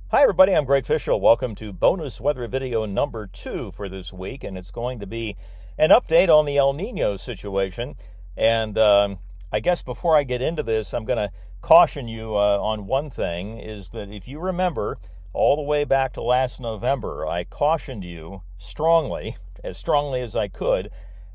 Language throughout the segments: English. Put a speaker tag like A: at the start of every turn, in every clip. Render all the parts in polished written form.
A: Hi everybody, I'm Greg Fishel. Welcome to bonus weather video number 2 for this week, and it's going to be an update on the El Nino situation. And I guess before I get into this, I'm going to caution you on one thing, is that if you remember all the way back to last November, I cautioned you strongly as I could,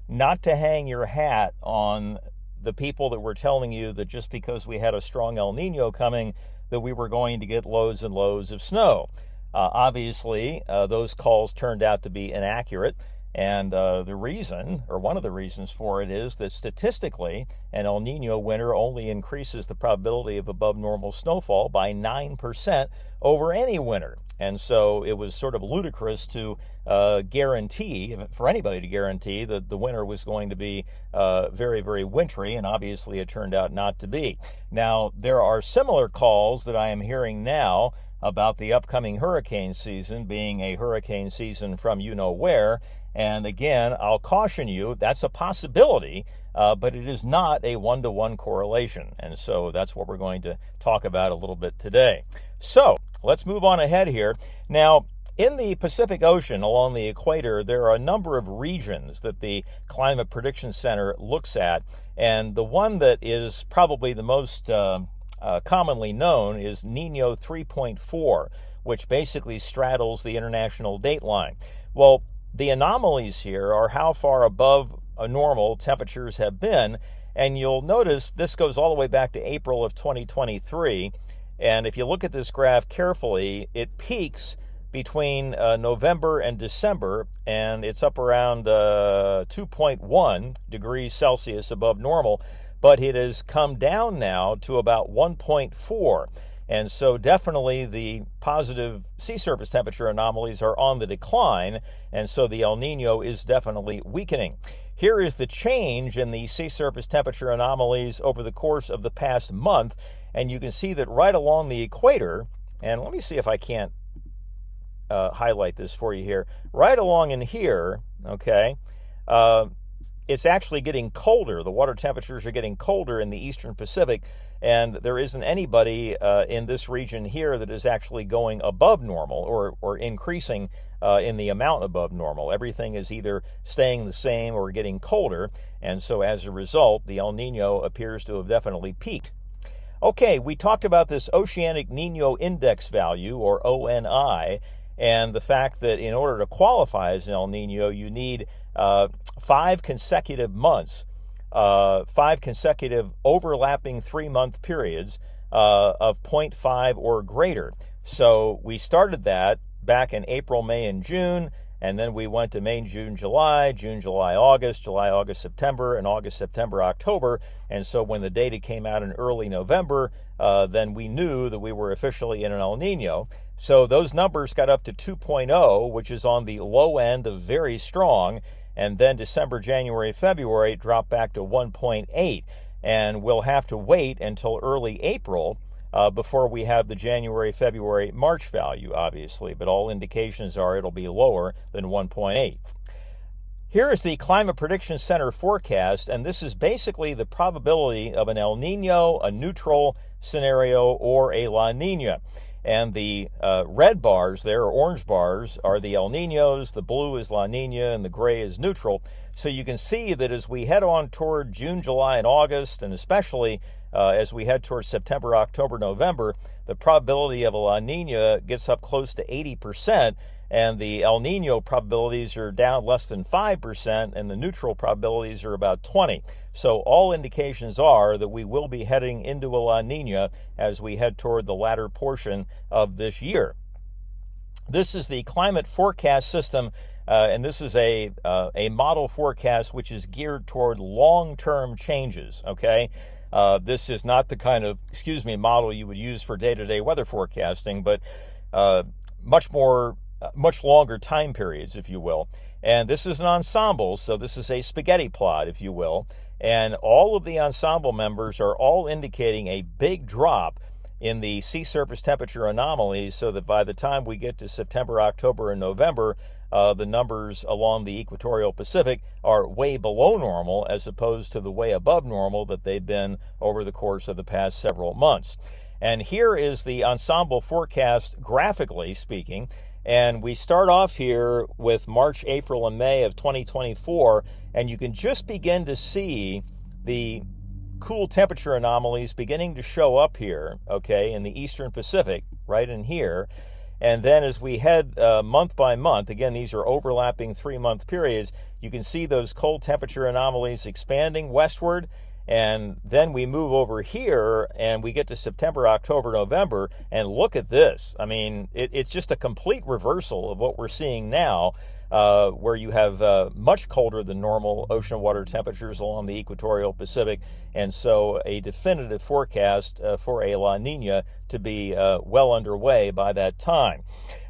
A: not to hang your hat on the people that were telling you that just because we had a strong El Nino coming, that we were going to get loads and loads of snow. Obviously, those calls turned out to be inaccurate, and the reason, or one of the reasons for it, is that statistically, an El Nino winter only increases the probability of above normal snowfall by 9% over any winter. And so it was sort of ludicrous to guarantee, for anybody to guarantee, that the winter was going to be very, very wintry, and obviously it turned out not to be. Now, there are similar calls that I am hearing now about the upcoming hurricane season being a hurricane season from you-know-where. And again, I'll caution you, that's a possibility, but it is not a one-to-one correlation. And so that's what we're going to talk about a little bit today. So let's move on ahead here. Now, in the Pacific Ocean along the equator, there are a number of regions that the Climate Prediction Center looks at. And the one that is probably the most commonly known is Nino 3.4, which basically straddles the international dateline. Well, the anomalies here are how far above normal temperatures have been, and you'll notice this goes all the way back to April of 2023. And if you look at this graph carefully, it peaks between November and December, and it's up around 2.1 degrees Celsius above normal, but it has come down now to about 1.4. And so definitely the positive sea surface temperature anomalies are on the decline, and so the El Nino is definitely weakening. Here is the change in the sea surface temperature anomalies over the course of the past month, and you can see that right along the equator, and let me see if I can't highlight this for you here. Right along in here, okay, it's actually getting colder. The water temperatures are getting colder in the eastern Pacific, and there isn't anybody in this region here that is actually going above normal or increasing in the amount above normal. Everything is either staying the same or getting colder, and so as a result, the El Nino appears to have definitely peaked. Okay, we talked about this Oceanic Nino Index value, or ONI, and the fact that in order to qualify as an El Nino, you need 5 consecutive months, 5 consecutive overlapping 3-month periods of 0.5 or greater. So we started that back in April, May, and June, and then we went to May, June, July, August, July, August, September, and August, September, October. And so when the data came out in early November, then we knew that we were officially in an El Nino. So those numbers got up to 2.0, which is on the low end of very strong. And then December, January, February dropped back to 1.8. And we'll have to wait until early April before we have the January, February, March value, obviously. But all indications are it'll be lower than 1.8. Here is the Climate Prediction Center forecast, and this is basically the probability of an El Nino, a neutral scenario, or a La Nina. And the red bars there, or orange bars, are the El Ninos, the blue is La Nina, and the gray is neutral. So you can see that as we head on toward June, July, and August, and especially as we head towards September, October, November, the probability of a La Nina gets up close to 80%, and the El Nino probabilities are down less than 5%, and the neutral probabilities are about 20%. So all indications are that we will be heading into a La Nina as we head toward the latter portion of this year. This is the climate forecast system, and this is a model forecast which is geared toward long-term changes, okay? This is not the kind of, model you would use for day-to-day weather forecasting, but much longer time periods, if you will. And this is an ensemble, so this is a spaghetti plot, if you will. And all of the ensemble members are all indicating a big drop in the sea surface temperature anomalies, so that by the time we get to September, October, and November, the numbers along the equatorial Pacific are way below normal as opposed to the way above normal that they've been over the course of the past several months. And here is the ensemble forecast graphically speaking. And we start off here with March, April, and May of 2024, and you can just begin to see the cool temperature anomalies beginning to show up here, okay, in the Eastern Pacific, right in here. And then as we head month by month, again, these are overlapping 3-month periods, you can see those cold temperature anomalies expanding westward. And then we move over here and we get to September, October, November, and look at this. I mean, it's just a complete reversal of what we're seeing now, where you have much colder than normal ocean water temperatures along the equatorial Pacific, and so a definitive forecast for a La Nina to be well underway by that time.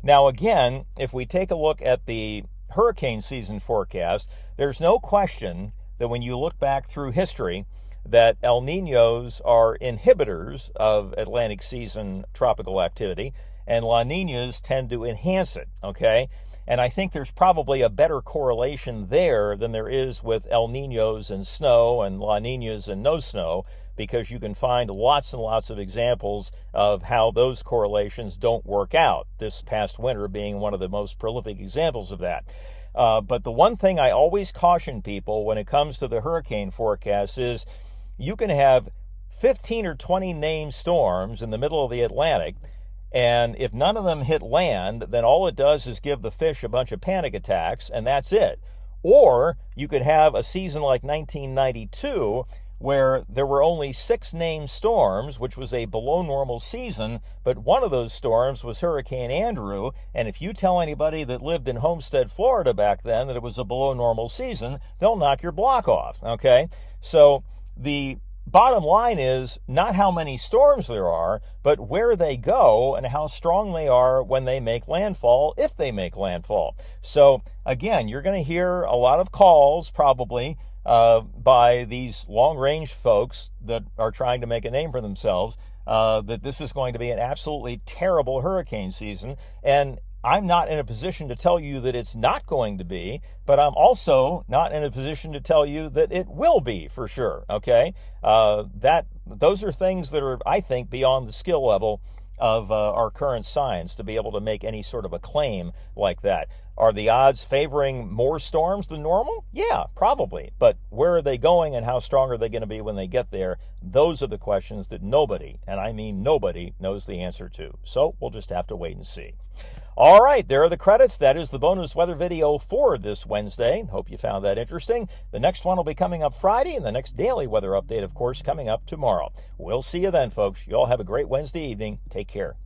A: Now, again, if we take a look at the hurricane season forecast, there's no question that when you look back through history, that El Ninos are inhibitors of Atlantic season tropical activity, and La Ninas tend to enhance it, okay? And I think there's probably a better correlation there than there is with El Ninos and snow and La Ninas and no snow, because you can find lots and lots of examples of how those correlations don't work out, this past winter being one of the most prolific examples of that. But the one thing I always caution people when it comes to the hurricane forecast is you can have 15 or 20 named storms in the middle of the Atlantic, and if none of them hit land, then all it does is give the fish a bunch of panic attacks, and that's it. Or you could have a season like 1992 where there were only 6 named storms, which was a below normal season, but one of those storms was Hurricane Andrew, and if you tell anybody that lived in Homestead, Florida back then that it was a below normal season, they'll knock your block off, okay? So the bottom line is not how many storms there are, but where they go and how strong they are when they make landfall, if they make landfall. So again, you're going to hear a lot of calls probably by these long-range folks that are trying to make a name for themselves, that this is going to be an absolutely terrible hurricane season. And I'm not in a position to tell you that it's not going to be, but I'm also not in a position to tell you that it will be for sure, okay? Those are things that are, I think, beyond the skill level of our current science to be able to make any sort of a claim like that. Are the odds favoring more storms than normal? Yeah, probably. But where are they going and how strong are they going to be when they get there? Those are the questions that nobody, and I mean nobody, knows the answer to. So we'll just have to wait and see. All right, there are the credits. That is the bonus weather video for this Wednesday. Hope you found that interesting. The next one will be coming up Friday, and the next daily weather update, of course, coming up tomorrow. We'll see you then, folks. You all have a great Wednesday evening. Take care.